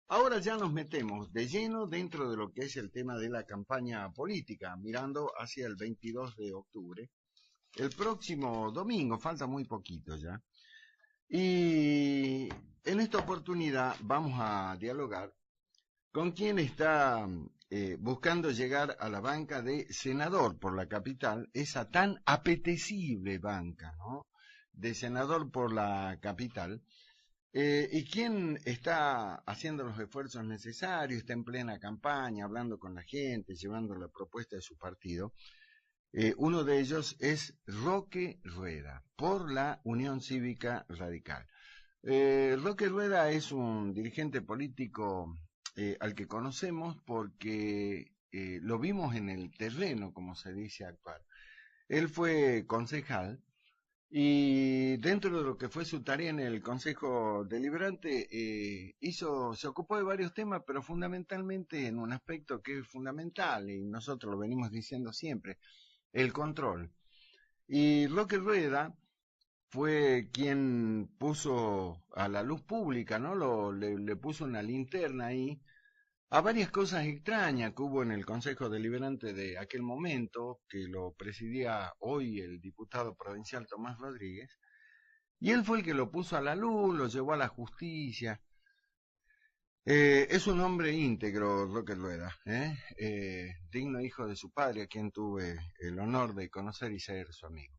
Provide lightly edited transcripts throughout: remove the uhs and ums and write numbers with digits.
Ahora ya nos metemos de lleno dentro de lo que es el tema de la campaña política, mirando hacia el 22 de octubre. El próximo domingo, falta muy poquito ya. Y en esta oportunidad vamos a dialogar con quien está buscando llegar a la banca de senador por la capital, esa tan apetecible banca, ¿no? De senador por la capital. ¿Y quién está haciendo los esfuerzos necesarios? Está en plena campaña, hablando con la gente, llevando la propuesta de su partido. Uno de ellos es Roque Rueda, por la Unión Cívica Radical. Roque Rueda es un dirigente político al que conocemos porque lo vimos en el terreno, como se dice actuar. Él fue concejal y dentro de lo que fue su tarea en el Consejo Deliberante, se ocupó de varios temas, pero fundamentalmente en un aspecto que es fundamental, y nosotros lo venimos diciendo siempre, el control. Y Roque Rueda fue quien puso a la luz pública, ¿no? Le puso una linterna ahí a varias cosas extrañas que hubo en el Consejo Deliberante de aquel momento, que lo presidía hoy el diputado provincial Tomás Rodríguez, y él fue el que lo puso a la luz, lo llevó a la justicia. Es un hombre íntegro, Roque Rueda, digno hijo de su padre, a quien tuve el honor de conocer y ser su amigo.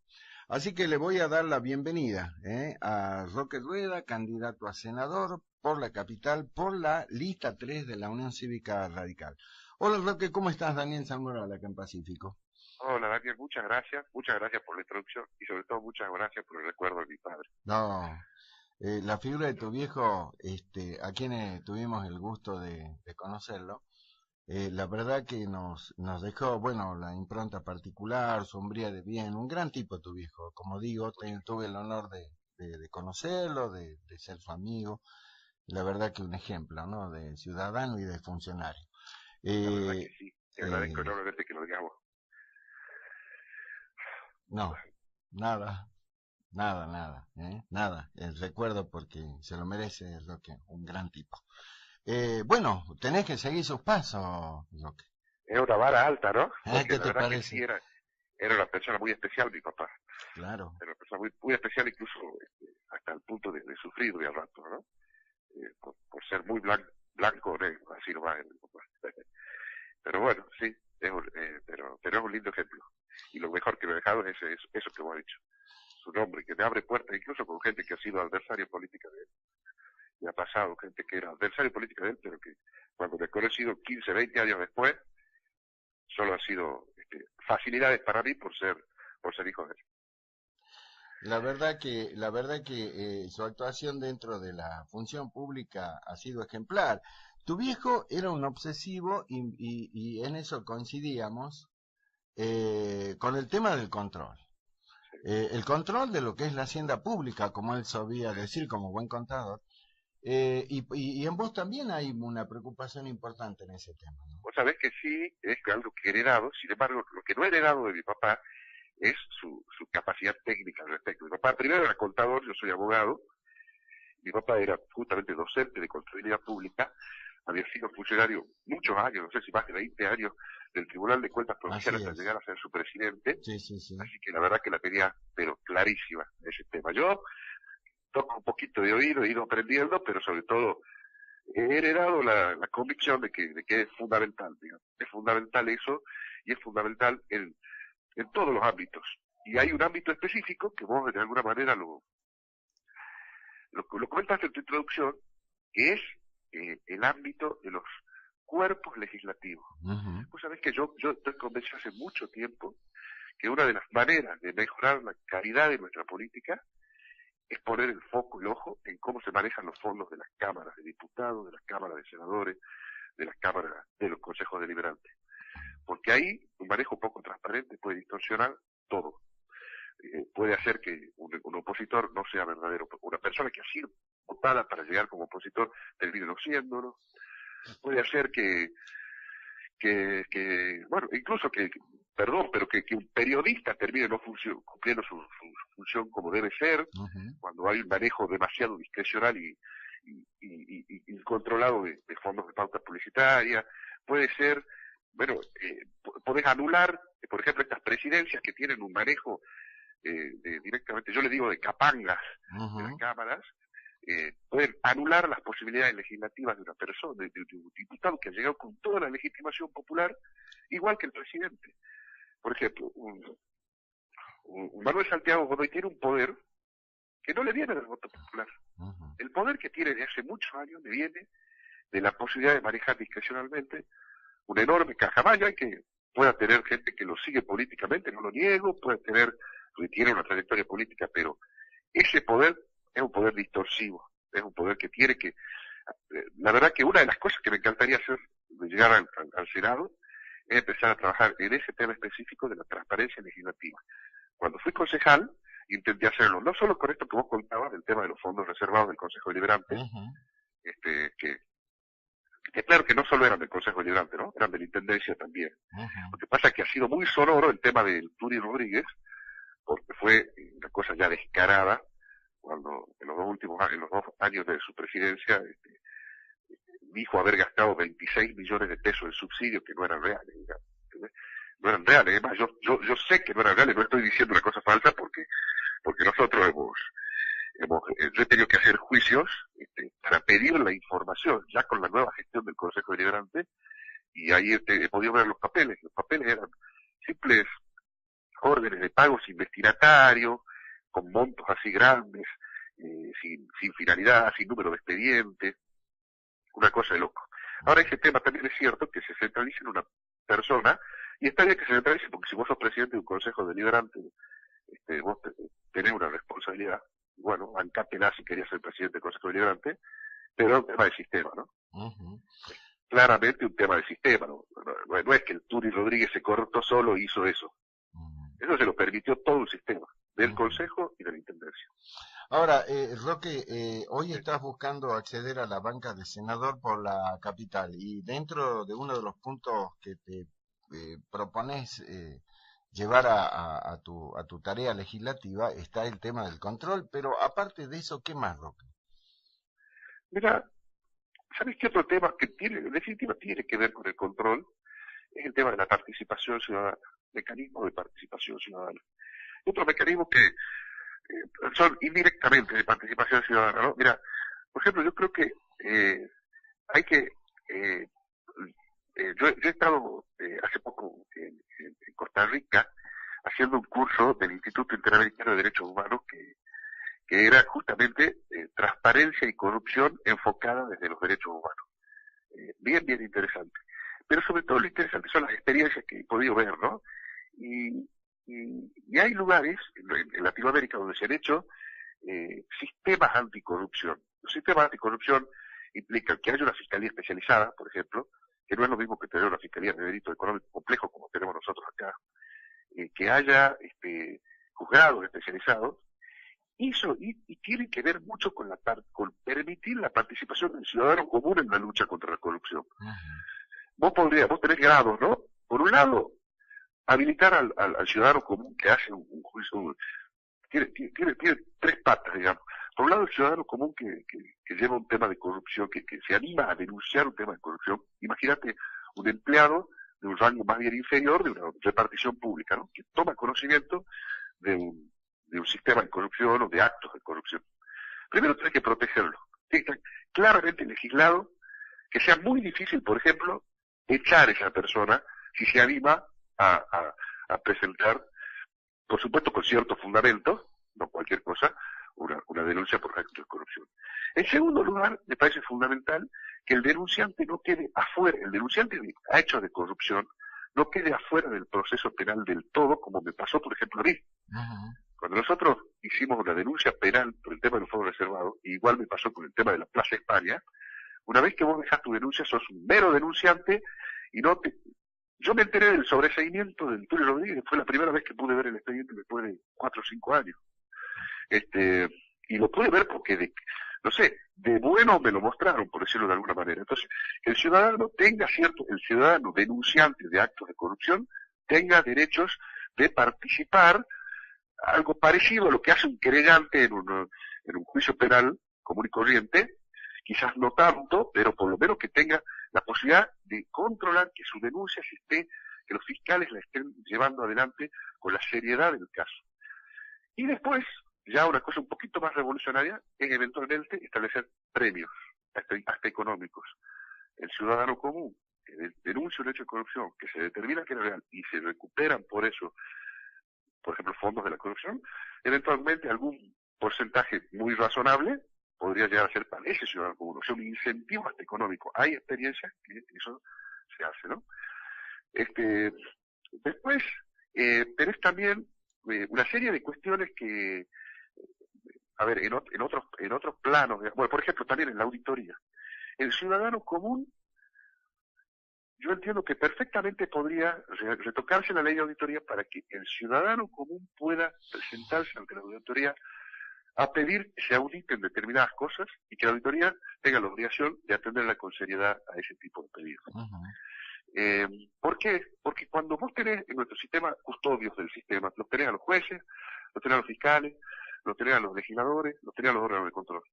Así que le voy a dar la bienvenida a Roque Rueda, candidato a senador por la capital, por la lista 3 de la Unión Cívica Radical. Hola Roque, ¿cómo estás? Daniel Zamora, acá en Pacífico. Hola Daniel, muchas gracias por la introducción y sobre todo muchas gracias por el recuerdo de mi padre. No, la figura de tu viejo, a quienes tuvimos el gusto de conocerlo, la verdad que nos dejó, bueno, la impronta particular, su hombría de bien, un gran tipo tu viejo, como digo, tuve el honor de conocerlo, de ser su amigo, la verdad que un ejemplo, ¿no? De ciudadano y de funcionario. La verdad que Eh, sí, te agradezco eh, enormemente que lo digamos. no, nada, nada, el recuerdo porque se lo merece, es lo que, un gran tipo. Bueno, tenés que seguir sus pasos, Roque. Es una vara alta, ¿no? Porque ¿Qué la te verdad que sí parece? era una persona muy especial mi papá. Claro. Era una persona muy especial incluso hasta el punto de sufrir de al rato, ¿no? Por ser muy blanco o negro, así nomás era mi papá. Pero bueno, sí, pero es un lindo ejemplo. Y lo mejor que me ha dejado es eso que hemos dicho. Su nombre, que me abre puertas incluso con gente que ha sido adversaria política de él. Me ha pasado gente que era adversario político de él, pero que cuando me he conocido 15, 20 años después, solo ha sido facilidades para mí por ser hijo de él. La verdad que su actuación dentro de la función pública ha sido ejemplar. Tu viejo era un obsesivo y en eso coincidíamos con el tema del control. Sí, El control de lo que es la hacienda pública, como él sabía decir como buen contador. Y en vos también hay una preocupación importante en ese tema, ¿no? vos sabés que sí, es algo que he heredado, sin embargo, lo que no he heredado de mi papá es su capacidad técnica al respecto. Mi papá primero era contador, yo soy abogado, mi papá era justamente docente de contabilidad pública, había sido funcionario muchos años, no sé si más de 20 años, del Tribunal de Cuentas Provincial Así hasta es. llegar a ser su presidente, Sí, sí, sí. así que la verdad que la tenía, pero clarísima ese tema. Yo toco un poquito de oído, he ido aprendiendo, pero sobre todo he heredado la convicción de que es fundamental, digamos. Es fundamental eso y es fundamental en todos los ámbitos. Y hay un ámbito específico que vos de alguna manera lo comentaste en tu introducción, que es el ámbito de los cuerpos legislativos. Ujú. Vos sabés que yo estoy convencido hace mucho tiempo que una de las maneras de mejorar la calidad de nuestra política es poner el foco, el ojo, en cómo se manejan los fondos de las cámaras de diputados, de las cámaras de senadores, de las cámaras de los consejos deliberantes. Porque ahí un manejo poco transparente puede distorsionar todo. Puede hacer que un opositor no sea verdadero. Una persona que ha sido votada para llegar como opositor termine no siéndolo. Puede hacer bueno, incluso perdón, pero que un periodista termine no cumpliendo su función como debe ser, Ujú. cuando hay un manejo demasiado discrecional y controlado de fondos de pauta publicitaria, puede ser, bueno, podés anular, por ejemplo, estas presidencias que tienen un manejo directamente, yo le digo de capangas de las cámaras, pueden anular las posibilidades legislativas de una persona, de un diputado que ha llegado con toda la legitimación popular, igual que el presidente. Por ejemplo, un Manuel Santiago Godoy tiene un poder que no le viene del voto popular. El poder que tiene de hace muchos años le viene de la posibilidad de manejar discrecionalmente una enorme caja maya que pueda tener gente que lo sigue políticamente, no lo niego, puede tener, porque tiene una trayectoria política, pero ese poder es un poder distorsivo, es un poder que tiene que... La verdad que una de las cosas que me encantaría hacer de llegar al Senado es empezar a trabajar en ese tema específico de la transparencia legislativa. Cuando fui concejal, intenté hacerlo, no solo con esto que vos contabas, del tema de los fondos reservados del Consejo Deliberante, que claro que no solo eran del Consejo Deliberante, ¿no? Eran de la Intendencia también. Lo que pasa es que ha sido muy sonoro el tema del Turi Rodríguez, porque fue una cosa ya descarada, cuando en los dos años de su presidencia, dijo haber gastado 26 millones de pesos en subsidios que no eran reales, digamos, ¿entendés? No eran reales, además yo sé que no eran reales, no estoy diciendo una cosa falsa porque nosotros yo he tenido que hacer juicios para pedir la información, ya con la nueva gestión del Consejo Deliberante, y ahí he podido ver los papeles eran simples órdenes de pago sin destinatario, con montos así grandes, sin finalidad, sin número de expedientes, una cosa de loco. Ahora ese tema también es cierto que se centraliza en una persona, y está bien que se centralice porque si vos sos presidente de un Consejo Deliberante, vos tenés una responsabilidad, bueno, bancátela si querías ser presidente del Consejo Deliberante, pero es un tema de sistema, ¿no? Claramente un tema de sistema, no es que el Turi Rodríguez se cortó solo e hizo eso. Eso se lo permitió todo el sistema, del Consejo y de la Intendencia. Ahora, Roque, hoy estás buscando acceder a la banca de senador por la capital, y dentro de uno de los puntos que te propones llevar a tu tarea legislativa está el tema del control, pero aparte de eso, ¿qué más, Roque? Mira, ¿sabes qué otro tema que en definitiva tiene que ver con el control? Es el tema de la participación ciudadana, mecanismos de participación ciudadana. Otros mecanismos que son indirectamente de participación ciudadana, ¿no? Mira, por ejemplo, yo creo que hay que... yo he estado hace poco en Costa Rica haciendo un curso del Instituto Interamericano de Derechos Humanos que era justamente transparencia y corrupción enfocada desde los derechos humanos. Bien interesante. Pero sobre todo lo interesante son las experiencias que he podido ver, ¿no? Y hay lugares en Latinoamérica donde se han hecho sistemas anticorrupción. Los sistemas anticorrupción implican que haya una fiscalía especializada, por ejemplo, que no es lo mismo que tener una fiscalía de delito económico complejo como tenemos nosotros acá, que haya juzgados especializados, y tiene que ver mucho con permitir la participación del ciudadano común en la lucha contra la corrupción. Vos tenés grados, ¿no? Por un lado, habilitar al ciudadano común que hace un juicio, tiene tres patas, digamos. Por un lado, el ciudadano común que lleva un tema de corrupción, que se anima a denunciar un tema de corrupción. Imagínate un empleado de un rango más bien inferior de una repartición pública, ¿no? Que toma conocimiento de un sistema de corrupción o de actos de corrupción. Primero tenés que protegerlo. Tiene que estar claramente legislado, que sea muy difícil, por ejemplo, echar a esa persona si se anima a presentar, por supuesto con ciertos fundamentos, no cualquier cosa, una denuncia por actos de corrupción. En segundo lugar, me parece fundamental que el denunciante no quede afuera, el denunciante de hechos de corrupción no quede afuera del proceso penal del todo, como me pasó, por ejemplo, a mí. Cuando nosotros hicimos una denuncia penal por el tema de los fondos reservados, y igual me pasó con el tema de la Plaza España, una vez que vos dejás tu denuncia, sos un mero denunciante, y yo me enteré del sobreseimiento del Tulio Rodríguez, fue la primera vez que pude ver el expediente después de 4 o 5 años. Y lo pude ver porque, de bueno me lo mostraron, por decirlo de alguna manera. Entonces, el ciudadano denunciante de actos de corrupción, tenga derechos de participar, algo parecido a lo que hace un querellante en un juicio penal común y corriente, quizás no tanto, pero por lo menos que tenga la posibilidad de controlar que su denuncia que los fiscales la estén llevando adelante con la seriedad del caso. Y después, ya una cosa un poquito más revolucionaria, es eventualmente establecer premios, hasta económicos. El ciudadano común que denuncia un hecho de corrupción, que se determina que era real y se recuperan por eso, por ejemplo, fondos de la corrupción, eventualmente algún porcentaje muy razonable podría llegar a ser para ese ciudadano común, o sea, un incentivo hasta económico. Hay experiencias que eso se hace, ¿no? Después, tenés también una serie de cuestiones que, a ver, en otros planos, bueno, por ejemplo, también en la auditoría. El ciudadano común, yo entiendo que perfectamente podría retocarse la ley de auditoría para que el ciudadano común pueda presentarse ante la auditoría a pedir que se auditen determinadas cosas y que la auditoría tenga la obligación de atenderla con seriedad a ese tipo de pedidos. ¿Por qué? Porque cuando vos tenés en nuestro sistema custodios del sistema, los tenés a los jueces, los tenés a los fiscales, los tenés a los legisladores, los tenés a los órganos de control.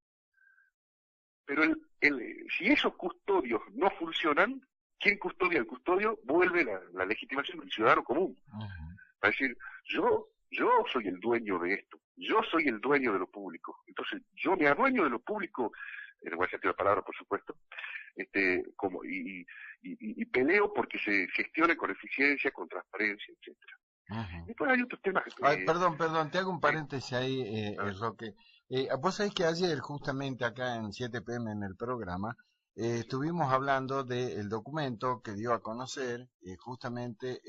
Pero si esos custodios no funcionan, ¿quién custodia el custodio? Vuelve la legitimación del ciudadano común. Para decir, yo soy el dueño de esto, yo soy el dueño de lo público. Entonces, yo me adueño de lo público, en el buen sentido de la palabra, por supuesto, y peleo porque se gestione con eficiencia, con transparencia, etcétera. Después hay otros temas. Perdón, te hago un paréntesis ahí, Roque. Vos sabés que ayer, justamente acá en 7 PM en el programa, estuvimos hablando del documento que dio a conocer justamente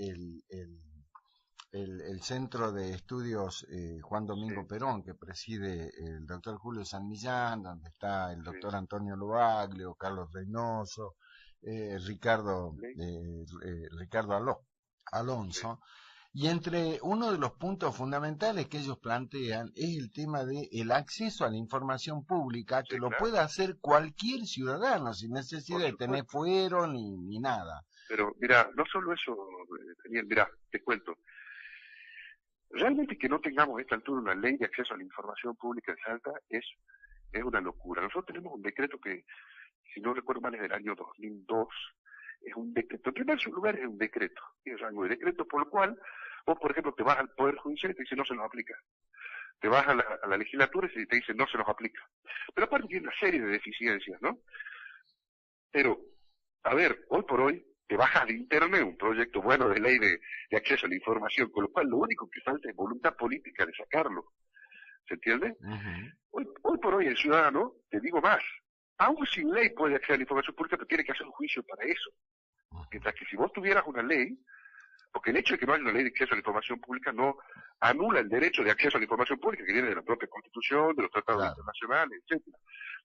el Centro de Estudios Juan Domingo Perón, que preside el doctor Julio San Millán, donde está el doctor Antonio Loaglio, Carlos Reynoso, Ricardo Alonso. Y entre uno de los puntos fundamentales que ellos plantean es el tema de el acceso a la información pública, que lo pueda hacer cualquier ciudadano, sin necesidad de tener fuero ni nada. Pero mira, no solo eso, Daniel, mira, te cuento. Realmente que no tengamos a esta altura una ley de acceso a la información pública en Salta es una locura. Nosotros tenemos un decreto que, si no recuerdo mal, es del año 2002. Es un decreto. En primer lugar, es un decreto. Es algo de decreto por lo cual vos, por ejemplo, te vas al Poder Judicial y te dice no se nos aplica. Te vas a la legislatura y te dice no se nos aplica. Pero aparte tiene una serie de deficiencias, ¿no? Pero, a ver, hoy por hoy, te bajas de internet un proyecto bueno de ley de acceso a la información, con lo cual lo único que falta es voluntad política de sacarlo. ¿Se entiende? Hoy por hoy el ciudadano, te digo más, aún sin ley puede acceder a la información pública, pero tiene que hacer un juicio para eso. Mientras que si vos tuvieras una ley, porque el hecho de que no haya una ley de acceso a la información pública no anula el derecho de acceso a la información pública que viene de la propia Constitución, de los tratados internacionales, etcétera.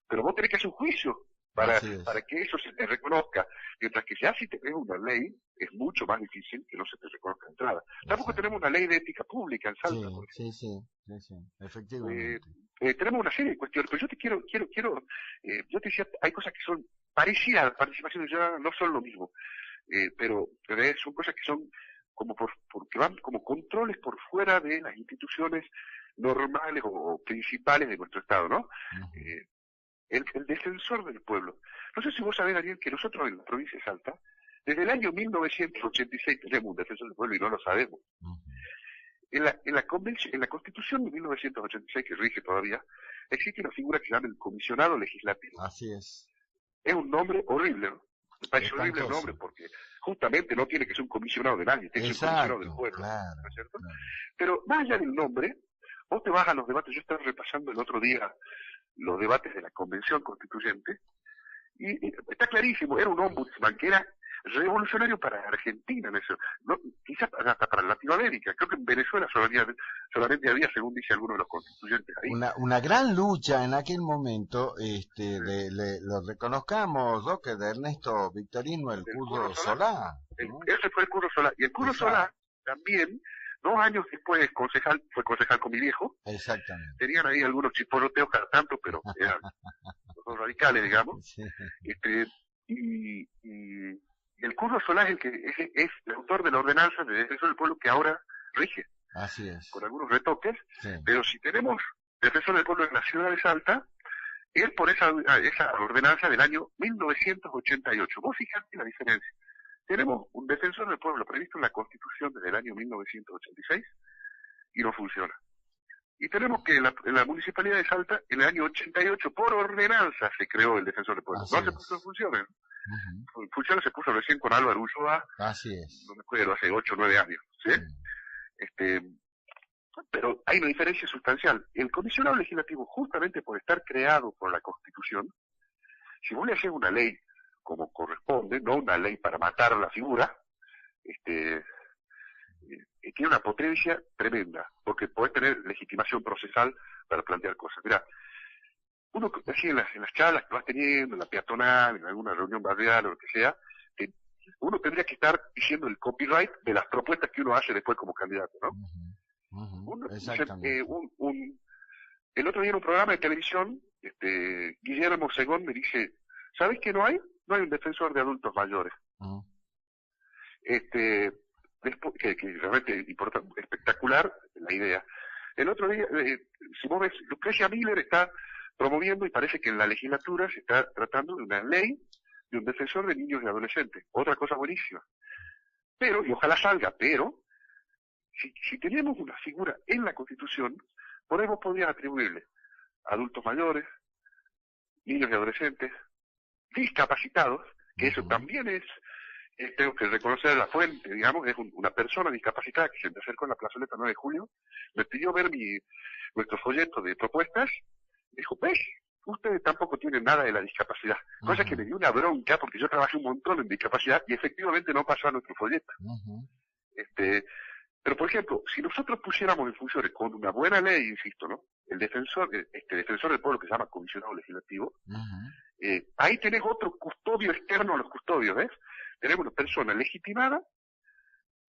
Pero vos tenés que hacer un juicio para que eso se te reconozca. Mientras que ya si tenés una ley, es mucho más difícil que no se te reconozca de entrada. Tampoco tenemos una ley de ética pública en Salta. Sí, efectivamente. Tenemos una serie de cuestiones, pero yo te quiero, yo te decía, hay cosas que son parecidas a la participación ciudadana, no son lo mismo, pero son cosas que son como porque van como controles por fuera de las instituciones normales o principales de nuestro Estado, ¿no? El defensor del pueblo. No sé si vos sabés, Daniel, que nosotros en la provincia de Salta, desde el año 1986 tenemos un defensor del pueblo y no lo sabemos. En la Constitución de 1986, que rige todavía, existe una figura que se llama el comisionado legislativo. Así es. Es un nombre horrible, ¿no? Me parece horrible el nombre porque justamente no tiene que ser un comisionado de nadie, tiene que ser un comisionado del pueblo. Claro, ¿no es cierto? Pero más allá del nombre, vos te vas a los debates. Yo estaba repasando el otro día los debates de la Convención Constituyente y está clarísimo, era un ombudsman que era revolucionario para Argentina, en eso, no, quizás hasta para Latinoamérica. Creo que en Venezuela solamente había, según dice alguno de los constituyentes ahí. Una gran lucha en aquel momento, lo reconozcamos, ¿no? Que de Ernesto Victorino, el Curro Solá. ¿no? Ese fue el Curro Solá. Y el Curro Solá también, 2 años después, fue concejal con mi viejo. Exactamente. Tenían ahí algunos chisporroteos cada tanto, pero eran los radicales, digamos. Sí. Y el Curro Solá es el que es el autor de la ordenanza de defensor del pueblo que ahora rige. Así es. Con algunos retoques, sí. Pero si tenemos defensor del pueblo en la ciudad de Salta, él por esa ordenanza del año 1988. Vos fijate la diferencia. Tenemos un defensor del pueblo previsto en la Constitución desde el año 1986 y no funciona. Y tenemos que en la Municipalidad de Salta, en el año 88, por ordenanza se creó el defensor del pueblo. Así No se es. puso en funciones. Ujú. En funciones se puso recién con Álvaro Ulloa, Así es. no me acuerdo, hace 8 o 9 años. ¿Sí? Pero hay una diferencia sustancial. El comisionado legislativo, justamente por estar creado por la Constitución, si vos le haces una ley como corresponde, no una ley para matar la figura, tiene una potencia tremenda, porque podés tener legitimación procesal para plantear cosas. Mirá, uno así en las charlas que vas teniendo, en la peatonal, en alguna reunión barrial o lo que sea, uno tendría que estar diciendo el copyright de las propuestas que uno hace después como candidato, ¿no? Exactamente. El otro día en un programa de televisión, Guillermo Segón me dice, ¿sabes qué no hay? No hay un defensor de adultos mayores. Después, que realmente espectacular la idea. El otro día, si vos ves, Lucrecia Miller está promoviendo, y parece que en la legislatura se está tratando de una ley de un defensor de niños y adolescentes. Otra cosa buenísima. Pero, y ojalá salga, pero, si tenemos una figura en la Constitución, podrías atribuirle a adultos mayores, niños y adolescentes, discapacitados, que eso también tengo que reconocer la fuente, digamos, es una persona discapacitada que se me acercó en la plazoleta 9 de julio, me pidió ver nuestro folleto de propuestas, dijo, ¿ves? Ustedes tampoco tienen nada de la discapacidad. Cosa que me dio una bronca, porque yo trabajé un montón en discapacidad y efectivamente no pasó a nuestro folleto. Pero, por ejemplo, si nosotros pusiéramos en funciones con una buena ley, insisto, ¿no? El defensor del pueblo que se llama comisionado legislativo, ahí tenés otro custodio externo a los custodios, ¿ves? Tenemos una persona legitimada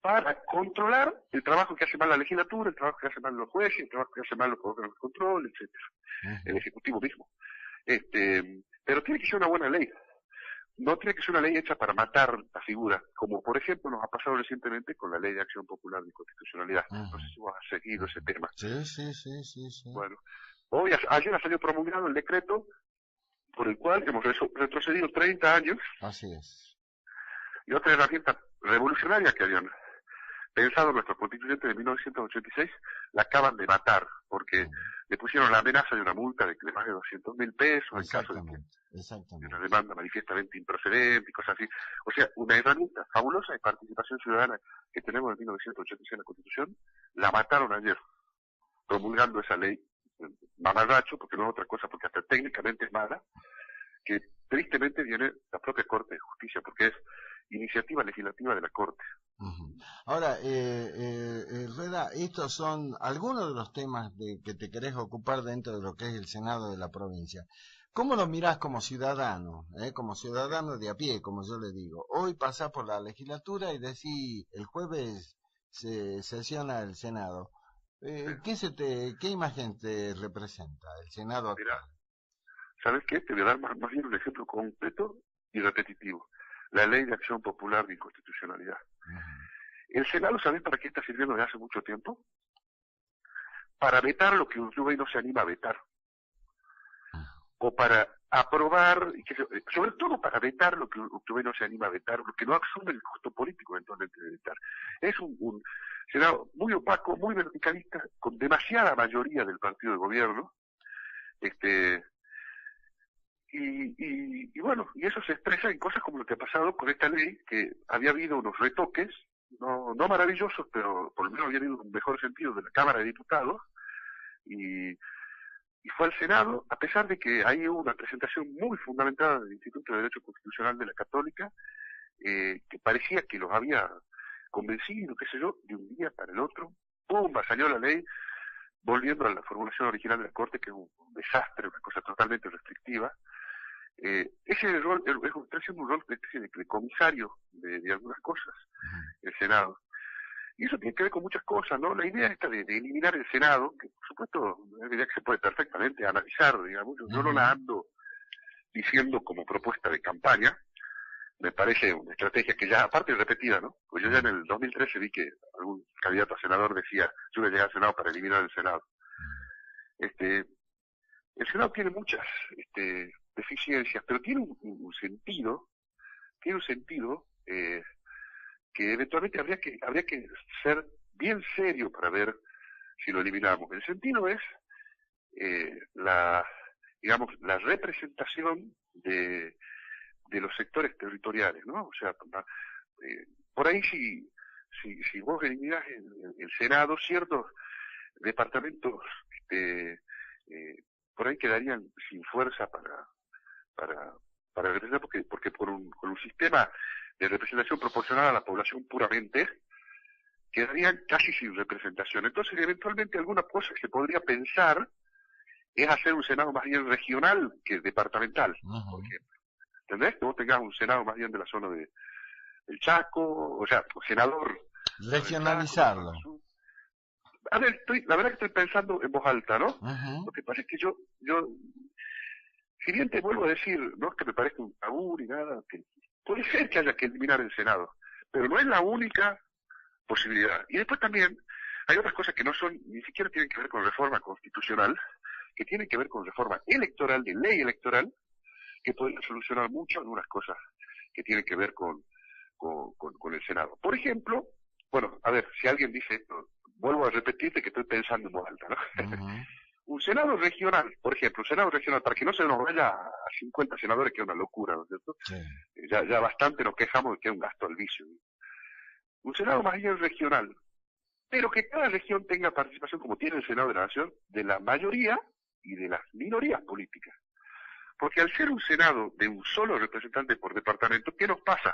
para controlar el trabajo que hace mal la legislatura, el trabajo que hacen mal los jueces, el trabajo que hacen mal los órganos de control, etcétera, el Ejecutivo mismo. Pero tiene que ser una buena ley. No tiene que ser una ley hecha para matar la figura, como por ejemplo nos ha pasado recientemente con la Ley de Acción Popular de Constitucionalidad. No sé si vos has seguido ese tema. Sí. Bueno, ayer ha salido promulgado el decreto por el cual hemos retrocedido 30 años. Así es. Y otra herramienta revolucionaria que habían pensado nuestros constituyentes de 1986, la acaban de matar, porque le pusieron la amenaza de una multa de más de 200.000 pesos en caso de una demanda manifiestamente improcedente y cosas así. O sea, una herramienta fabulosa de participación ciudadana que tenemos en 1986 en la Constitución, la mataron ayer, promulgando esa ley, mamarracho, porque no es otra cosa, porque hasta técnicamente es mala, que tristemente viene la propia Corte de Justicia, porque es iniciativa legislativa de la Corte. Ahora, Rueda, estos son algunos de los temas que te querés ocupar dentro de lo que es el Senado de la provincia. ¿Cómo lo mirás como ciudadano? Como ciudadano de a pie, como yo le digo. Hoy pasás por la legislatura y decís, el jueves se sesiona el Senado. ¿Qué imagen te representa el Senado actual? Mirá, ¿sabes qué? Te voy a dar más bien un ejemplo concreto y repetitivo. La Ley de Acción Popular de Inconstitucionalidad. El Senado, ¿sabes para qué está sirviendo desde hace mucho tiempo? Para vetar lo que Uruguay no se anima a vetar. O para aprobar, sobre todo para vetar lo que Uruguay no se anima a vetar, lo que no asume el costo político eventualmente de vetar. Es un Senado muy opaco, muy verticalista, con demasiada mayoría del partido de gobierno, y bueno, y eso se expresa en cosas como lo que ha pasado con esta ley, que había habido unos retoques, no maravillosos, pero por lo menos había habido un mejor sentido de la Cámara de Diputados, y fue al Senado, a pesar de que hay una presentación muy fundamentada del Instituto de Derecho Constitucional de la Católica, que parecía que los había convencido, qué sé yo, de un día para el otro, ¡pumba!, salió la ley, volviendo a la formulación original de la Corte, que es un desastre, una cosa totalmente restrictiva. Ese rol está haciendo un rol de comisario de algunas cosas, el Senado. Y eso tiene que ver con muchas cosas, ¿no? La idea esta de eliminar el Senado, que por supuesto es una idea que se puede perfectamente analizar, digamos, yo no la ando diciendo como propuesta de campaña, me parece una estrategia que ya, aparte es repetida, ¿no? Pues yo ya en el 2013 vi que algún candidato a senador decía, yo voy a llegar al Senado para eliminar el Senado. El Senado tiene muchas deficiencias, pero tiene un sentido, que eventualmente habría que ser bien serio para ver si lo eliminamos. El sentido es digamos, la representación de los sectores territoriales, ¿no? O sea, por ahí si vos eliminás el Senado, ciertos departamentos por ahí quedarían sin fuerza para, para representar, porque con un sistema de representación proporcional a la población puramente, quedarían casi sin representación. Entonces, eventualmente, alguna cosa que se podría pensar es hacer un Senado más bien regional que departamental, por ejemplo. ¿Entendés? Que vos tengas un Senado más bien de la zona del Chaco, o sea, senador. Regionalizarlo. A ver, la verdad que estoy pensando en voz alta, ¿no? Lo que pasa es que yo, si bien te vuelvo a decir, no es que me parezca un tabú ni nada, que puede ser que haya que eliminar el Senado, pero no es la única posibilidad. Y después también hay otras cosas que no son, ni siquiera tienen que ver con reforma constitucional, que tienen que ver con reforma electoral, de ley electoral, que podrían solucionar mucho algunas cosas que tienen que ver con el Senado. Por ejemplo, bueno, a ver, si alguien dice esto, vuelvo a repetirte que estoy pensando en voz alta, ¿no? Un Senado regional, por ejemplo, un Senado regional, para que no se nos vaya a 50 senadores, que es una locura, ¿no es cierto? Sí. Ya bastante nos quejamos de que es un gasto al vicio. Un Senado más bien regional, pero que cada región tenga participación, como tiene el Senado de la Nación, de la mayoría y de las minorías políticas. Porque al ser un Senado de un solo representante por departamento, ¿qué nos pasa?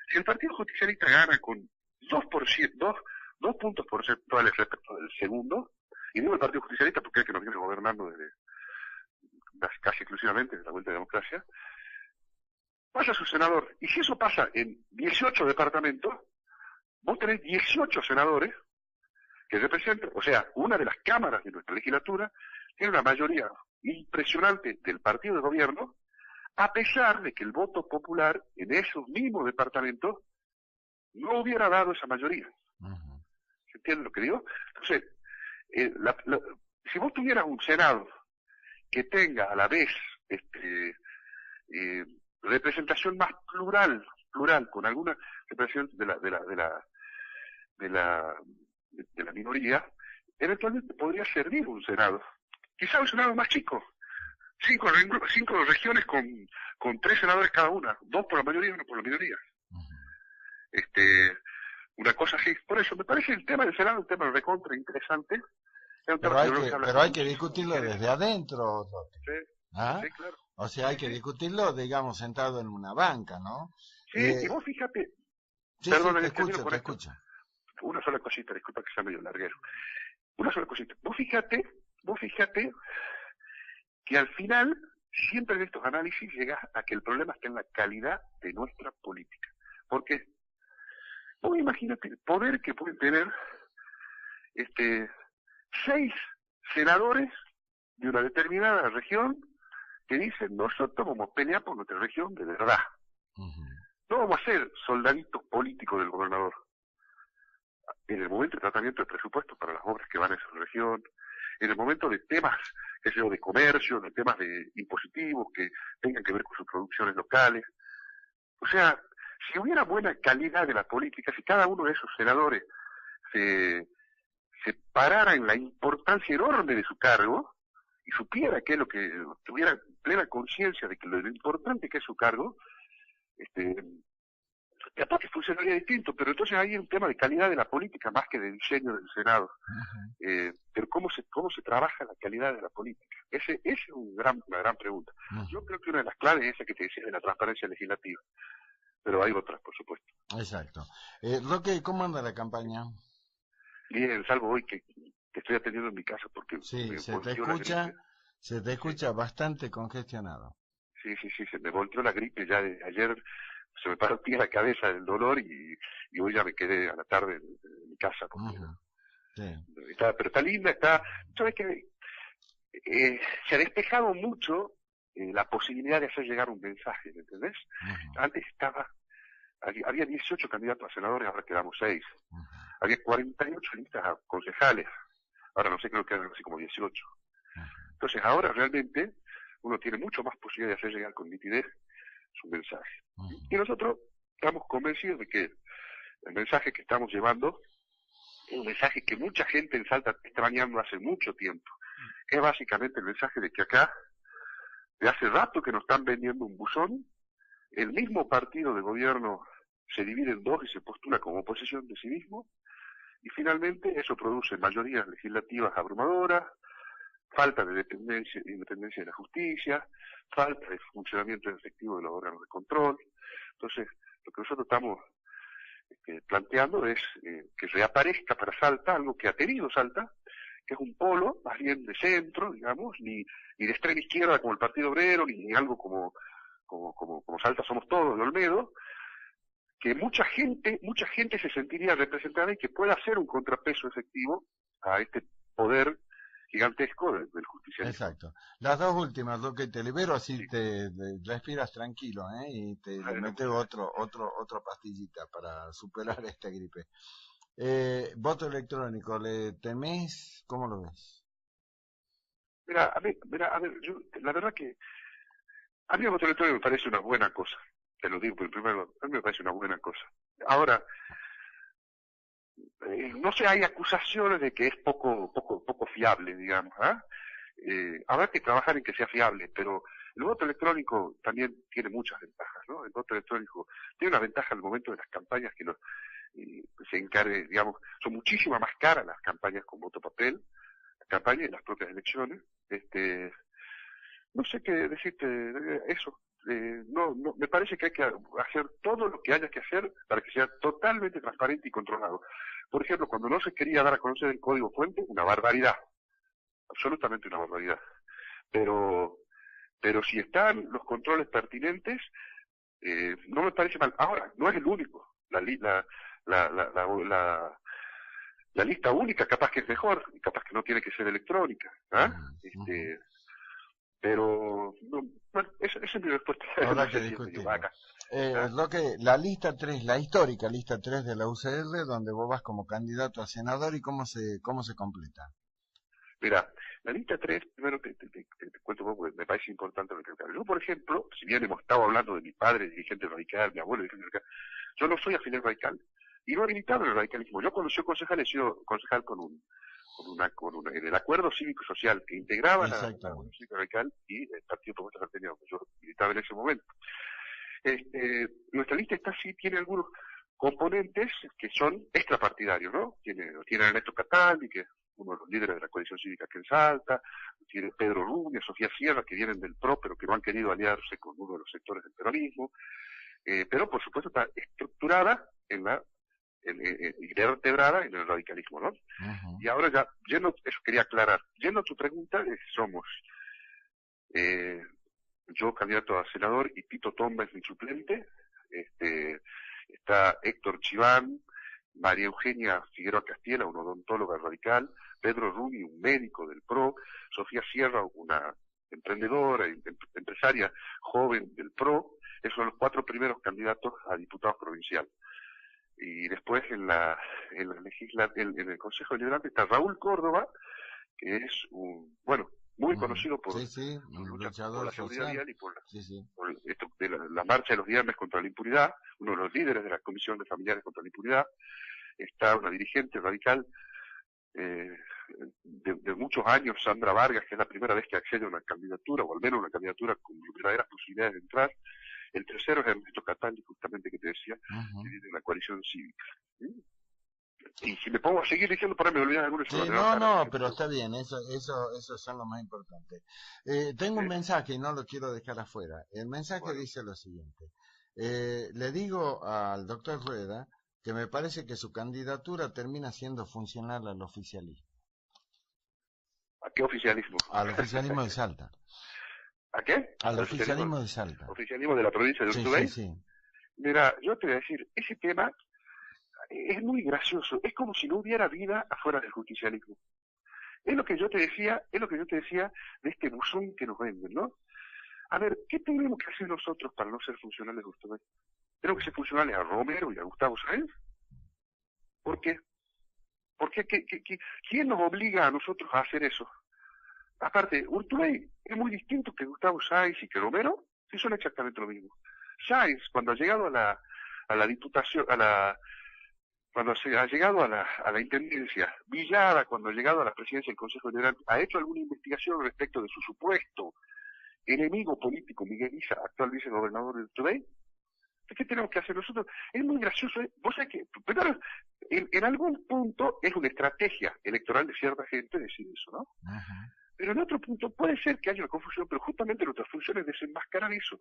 Si el Partido Justicialista gana con 2 puntos porcentuales respecto del segundo, y digo el Partido Justicialista porque es el que nos viene gobernando casi exclusivamente desde la vuelta de democracia, pasa su senador. Y si eso pasa en 18 departamentos, vos tenés 18 senadores que representan, o sea, una de las cámaras de nuestra legislatura tiene una mayoría impresionante del partido de gobierno, a pesar de que el voto popular en esos mismos departamentos no hubiera dado esa mayoría. ¿Se entiende lo que digo? Entonces, si vos tuvieras un Senado que tenga a la vez representación más plural, con alguna representación de la minoría, eventualmente podría servir un Senado. Quizá un Senado más chico, cinco regiones con 3 senadores cada una, 2 por la mayoría y 1 por la minoría. Una cosa así. Por eso me parece el tema del Senado un tema recontra interesante. Pero hay que discutirlo desde adentro. Sí, ¿Ah? sí, claro. O sea, hay que discutirlo, digamos, sentado en una banca, ¿no? Sí, y vos fíjate... Sí, te escucho. Una sola cosita, disculpa que sea medio larguero. Una sola cosita. Vos fíjate que al final, siempre en estos análisis llegas a que el problema está en la calidad de nuestra política. Porque vos imagínate el poder que pueden tener 6 senadores de una determinada región que dicen: nosotros vamos a pelear por nuestra región de verdad. No vamos a ser soldaditos políticos del gobernador. En el momento de tratamiento de presupuestos para las obras que van a esa región, en el momento de temas, qué sé yo, de comercio, de temas de impositivos que tengan que ver con sus producciones locales. O sea, si hubiera buena calidad de la política, si cada uno de esos senadores se parara en la importancia enorme de su cargo y supiera que es lo que tuviera plena conciencia de que lo importante que es su cargo, capaz que funcionaría distinto, pero entonces ahí hay un tema de calidad de la política más que de diseño del Senado. Pero cómo se trabaja la calidad de la política, ese es una gran pregunta. Yo creo que una de las claves es esa que te decía de la transparencia legislativa, pero hay otras, por supuesto. Exacto. Roque, ¿cómo anda la campaña? Bien, salvo hoy que estoy atendiendo en mi casa porque sí, se te escucha bastante congestionado. Sí, se me volteó la gripe ya de ayer. Se me partió la cabeza del dolor y hoy ya me quedé a la tarde en mi casa. Porque, pero está linda, ¿sabes qué? Se ha despejado mucho la posibilidad de hacer llegar un mensaje, ¿entendés? Antes había 18 candidatos a senadores, ahora quedamos 6. Había 48 listas a concejales, ahora no sé, creo que eran así como 18. Entonces ahora realmente uno tiene mucho más posibilidad de hacer llegar con nitidez su mensaje. Y nosotros estamos convencidos de que el mensaje que estamos llevando es un mensaje que mucha gente en Salta está extrañando hace mucho tiempo. Es básicamente el mensaje de que acá, de hace rato que nos están vendiendo un buzón, el mismo partido de gobierno se divide en dos y se postula como oposición de sí mismo, y finalmente eso produce mayorías legislativas abrumadoras, falta de independencia de la justicia, falta de funcionamiento efectivo de los órganos de control. Entonces, lo que nosotros estamos planteando es que reaparezca para Salta algo que ha tenido Salta, que es un polo más bien de centro, digamos, ni de extrema izquierda como el Partido Obrero, ni algo como Salta Somos Todos de Olmedo, que mucha gente se sentiría representada y que pueda hacer un contrapeso efectivo a este poder gigantesco del justicialismo. Exacto. Las dos últimas, lo que te libero, así sí. te respiras tranquilo, y te metes otra pastillita para superar esta gripe. Voto electrónico, ¿le temés? ¿Cómo lo ves? Mira, a ver, yo, la verdad que a mí el voto electrónico me parece una buena cosa. Te lo digo por primero, a mí me parece una buena cosa. Ahora, no sé, hay acusaciones de que es poco fiable, digamos, ¿ah? Habrá que trabajar en que sea fiable, pero el voto electrónico también tiene muchas ventajas, ¿no? El voto electrónico tiene una ventaja al momento de las campañas que se encargue, digamos, son muchísimo más caras las campañas con voto papel, las campañas y las propias elecciones. No sé qué decirte, eso. No, me parece que hay que hacer todo lo que haya que hacer para que sea totalmente transparente y controlado. Por ejemplo, cuando no se quería dar a conocer el código fuente, una barbaridad, absolutamente una barbaridad. Pero si están los controles pertinentes, no me parece mal. Ahora, no es el único. La lista única capaz que es mejor, y capaz que no tiene que ser electrónica, ¿ah? Pero, no, bueno, esa es mi respuesta. Habrá que discutirlo. La lista 3, la histórica lista 3 de la UCR, donde vos vas como candidato a senador, ¿y cómo se completa? Mira, la lista 3, primero te cuento un poco, porque me parece importante lo que acabo. Yo, por ejemplo, si bien hemos estado hablando de mi padre, dirigente radical, mi abuelo, dirigente radical, yo no soy afiliado radical, y no he militado en el radicalismo. Yo cuando soy concejal, he sido concejal en el acuerdo cívico-social que integraba la Unión Cívica Radical y el Partido Propuesta Salteña, donde yo militaba en ese momento. Nuestra lista sí tiene algunos componentes que son extrapartidarios, ¿no? Tiene a Ernesto Cataldi, que es uno de los líderes de la coalición cívica que en Salta, tiene Pedro Ruña, Sofía Sierra, que vienen del PRO, pero que no han querido aliarse con uno de los sectores del peronismo, pero por supuesto está estructurada y vertebrada en el radicalismo, ¿no? Y ahora ya, eso quería aclarar, yendo a tu pregunta, somos yo candidato a senador y Tito Tomba es mi suplente, está Héctor Chiván, María Eugenia Figueroa Castiela, una odontóloga radical, Pedro Runi, un médico del PRO, Sofía Sierra, una emprendedora, empresaria joven del PRO. Esos son los 4 primeros candidatos a diputados provincial. Y después en el Consejo Deliberante está Raúl Córdoba, que es muy conocido por su lucha por la seguridad vial y por la marcha de los viernes contra la impunidad, uno de los líderes de la Comisión de Familiares contra la Impunidad. Está una dirigente radical de muchos años, Sandra Vargas, que es la primera vez que accede a una candidatura, o al menos una candidatura con verdaderas posibilidades de entrar. El tercero es Ernesto Cataldi, justamente que te decía, que viene de la coalición cívica. Y si me pongo a seguir diciendo, por ahí me olvidan algunos. Sí, no, pero está bien, eso son lo más importante. Tengo un mensaje y no lo quiero dejar afuera. El mensaje dice lo siguiente. Le digo al doctor Rueda que me parece que su candidatura termina siendo funcional al oficialismo. ¿A qué oficialismo? Al oficialismo de Salta. ¿A qué? Al oficialismo de Salta. ¿Oficialismo de la provincia de Urtubey? Sí. Mira, yo te voy a decir, ese tema es muy gracioso. Es como si no hubiera vida afuera del justicialismo. Es lo que yo te decía de este buzón que nos venden, ¿no? A ver, ¿qué tenemos que hacer nosotros para no ser funcionales de Urtubey? ¿Tenemos que ser funcionales a Romero y a Gustavo Sáenz? ¿Por qué? ¿Quién nos obliga a nosotros a hacer eso? aparte, Urtubey es muy distinto que Gustavo Sáenz y que Romero, sí son exactamente lo mismo. Sáenz, cuando ha llegado a la diputación, cuando se ha llegado a la intendencia, Villada, cuando ha llegado a la presidencia del Consejo General, ha hecho alguna investigación respecto de su supuesto enemigo político, Miguel Isa, actual vicegobernador de Urtubey. ¿Qué tenemos que hacer nosotros? Es muy gracioso, ¿eh? Vos sabés que, pero en algún punto es una estrategia electoral de cierta gente decir eso, ¿no? Ajá. Pero en otro punto puede ser que haya una confusión, pero justamente nuestra función es desenmascarar eso.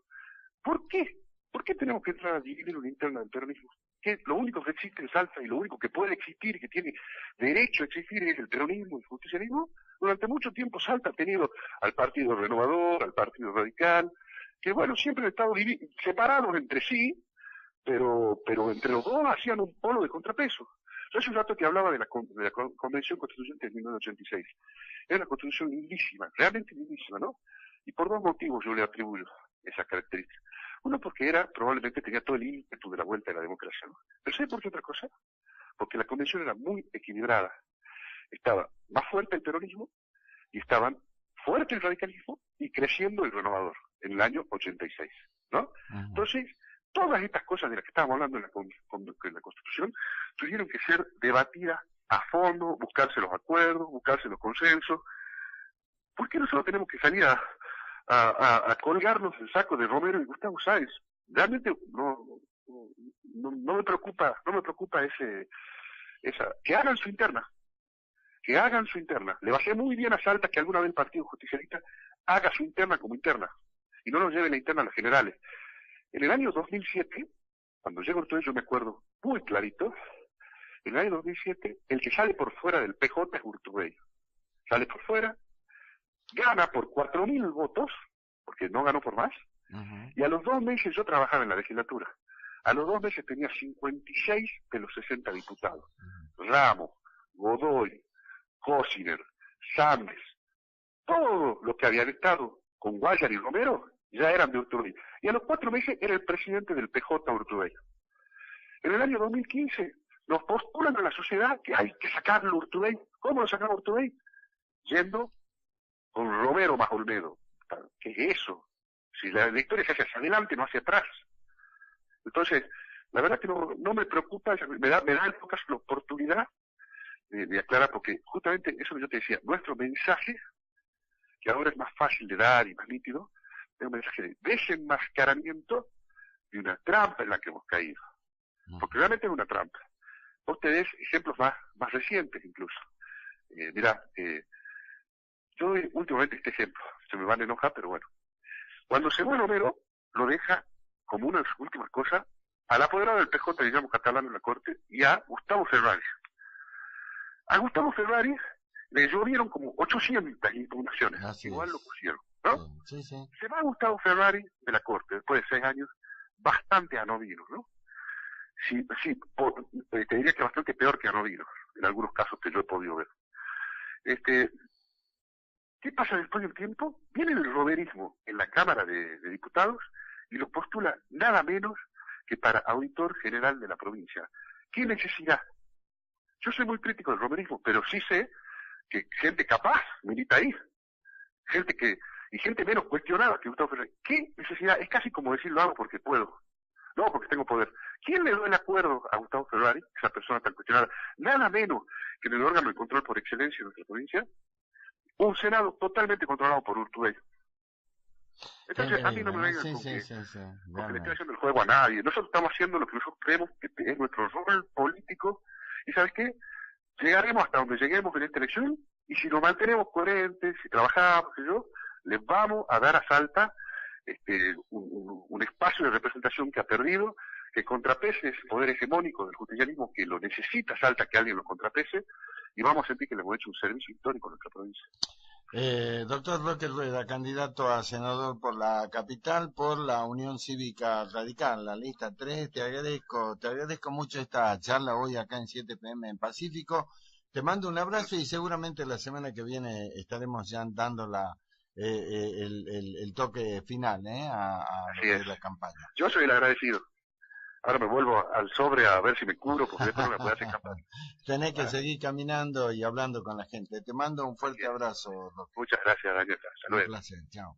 ¿Por qué? ¿Por qué tenemos que entrar a dividir una interna del peronismo? Que lo único que existe en Salta y lo único que puede existir y que tiene derecho a existir es el peronismo y el justicialismo. Durante mucho tiempo Salta ha tenido al Partido Renovador, al Partido Radical, que bueno, siempre han estado separados entre sí, pero entre los dos hacían un polo de contrapeso. Yo hace un rato que hablaba de la Convención Constituyente de 1986. Era una constitución lindísima, realmente lindísima, ¿no? Y por dos motivos yo le atribuyo esa característica. Uno, porque probablemente tenía todo el ímpetu de la vuelta de la democracia, ¿no? Pero ¿sabe por qué otra cosa? Porque la convención era muy equilibrada. Estaba más fuerte el peronismo y estaban fuerte el radicalismo y creciendo el renovador en el año 86, ¿no? Entonces, todas estas cosas de las que estábamos hablando en la Constitución tuvieron que ser debatidas a fondo, buscarse los acuerdos, buscarse los consensos. ¿Por qué nosotros tenemos que salir a colgarnos el saco de Romero y Gustavo Sáenz? Realmente no me preocupa que hagan su interna. Que hagan su interna. Le bajé muy bien a Salta que alguna vez el Partido Justicialista haga su interna como interna y no nos lleve la interna a las generales. En el año 2007, cuando llegó Urtubey, yo me acuerdo muy clarito, en el año 2007, el que sale por fuera del PJ es Urtubey. Sale por fuera, gana por 4.000 votos, porque no ganó por más, y a los 2 meses yo trabajaba en la legislatura. A los 2 meses tenía 56 de los 60 diputados. Ramos, Godoy, Cosiner, Sámez, todos los que habían estado con Guayar y Romero ya eran de Urtubey. Y a los 4 meses era el presidente del PJ Urtubey. En el año 2015 nos postulan a la sociedad que hay que sacarlo Urtubey. ¿Cómo lo sacamos Urtubey? Yendo con Romero más Olmedo. ¿Qué es eso? Si la historia se hace hacia adelante, no hacia atrás. Entonces, la verdad que no me preocupa, me da en todo caso la oportunidad de aclarar, porque justamente eso que yo te decía, nuestro mensaje, que ahora es más fácil de dar y más nítido, es un mensaje de desenmascaramiento de una trampa en la que hemos caído. Porque realmente es una trampa. Vos tenés ejemplos más recientes incluso. Mirá, yo doy últimamente este ejemplo, se me van a enojar, pero bueno. Cuando se va Romero, lo deja como una de sus últimas cosas al apoderado del PJ, digamos, catalán en la corte, y a Gustavo Ferrari. A Gustavo Ferrari le llovieron como 800 impugnaciones. Así Igual es. lo pusieron, ¿no? Sí. Se va Gustavo Ferrari de la corte después de 6 años, bastante anodino, ¿no? Sí, te diría que bastante peor que anodino, en algunos casos que yo he podido ver. ¿Qué pasa después de un tiempo? Viene el roberismo en la Cámara de Diputados y lo postula nada menos que para auditor general de la provincia. ¿Qué necesidad? Yo soy muy crítico del roberismo, pero sí sé que gente capaz milita ahí. Gente menos cuestionada que Gustavo Ferrari. ¿Qué necesidad? Es casi como decir lo hago porque puedo. No, porque tengo poder. ¿Quién le dio el acuerdo a Gustavo Ferrari, esa persona tan cuestionada? Nada menos que en el órgano de control por excelencia de nuestra provincia, un Senado totalmente controlado por Urtubey. Entonces, a mí no me vengan con que le estoy haciendo el juego a nadie. Nosotros estamos haciendo lo que nosotros creemos que es nuestro rol político. ¿Y sabes qué? Llegaremos hasta donde lleguemos en esta elección, y si nos mantenemos coherentes, si trabajamos, les vamos a dar a Salta un espacio de representación que ha perdido, que contrapese ese poder hegemónico del justicialismo que lo necesita Salta, que alguien lo contrapese, y vamos a sentir que le hemos hecho un servicio histórico a nuestra provincia. Doctor Roque Rueda, candidato a senador por la capital, por la Unión Cívica Radical, la lista 3, te agradezco mucho esta charla hoy acá en 7 p.m. en Pacífico. Te mando un abrazo y seguramente la semana que viene estaremos ya dando el toque final a la campaña. Yo soy el agradecido. Ahora me vuelvo al sobre a ver si me curo, porque después no me puedo hacer campaña. Tenés que seguir caminando y hablando con la gente. Te mando un fuerte Bien. abrazo, Roque. Muchas gracias, Daniel. Hasta Un luego. placer. Chao.